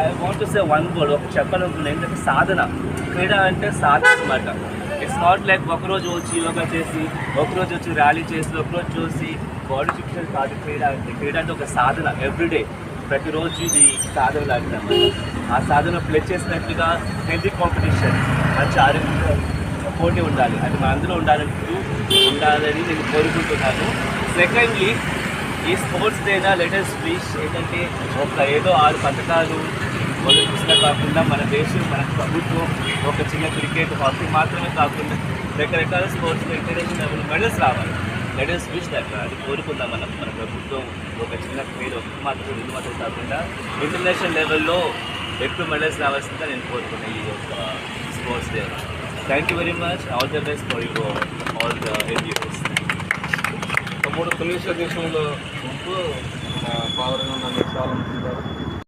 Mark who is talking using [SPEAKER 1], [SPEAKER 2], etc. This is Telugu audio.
[SPEAKER 1] I want to say one word, ఒక చెప్పాలనుకున్నాను ఏంటంటే సాధన. క్రీడ అంటే సాధన అనమాట. ఇట్స్ నాట్ లైక్ ఒకరోజు వచ్చి యోగా చేసి, ఒకరోజు వచ్చి ర్యాలీ చేసి, ఒకరోజు చూసి బాడీ ఫిక్షన్ కాదు క్రీడ అంటే. క్రీడ అంటే ఒక సాధన, ఎవ్రీడే, ప్రతిరోజు ఇది సాధన లాంటిది. ఆ సాధన ప్లే చేసినట్టుగా హెల్తీ కాంపిటీషన్, మంచి ఆరోగ్యంగా పోటీ ఉండాలి, అది మన అందరూ ఉండాలని నేను కోరుకుంటున్నాను. సెకండ్లీ, ఈ స్పోర్ట్స్ డేనా లెటెస్ట్ విష్ ఏంటంటే ఏదో 6 పథకాలు ఒలింపిక్స్లో కాకుండా మన దేశం, మన ప్రభుత్వం ఒక చిన్న క్రికెట్, హాకీ మాత్రమే కాకుండా రకరకాల స్పోర్ట్స్లో ఇంటర్నేషనల్ లెవెల్ మెడల్స్ రావాలి. లెటెస్ట్ విష్ దట్, అది కోరుకుందాం మన ప్రభుత్వం. ఒక చిన్న క్రీడ, ఒకటి మాత్రం రెండు మాత్రం కాకుండా ఇంటర్నేషనల్ లెవెల్లో ఎక్కువ మెడల్స్ రావాల్సిందిగా నేను కోరుకున్నాను ఈ యొక్క sports day. Thank you very much. All the best for your all the NGOs.
[SPEAKER 2] తమ్ముడు తొలి దేశంలో ఉంటూ పాల్గొన్న చాలా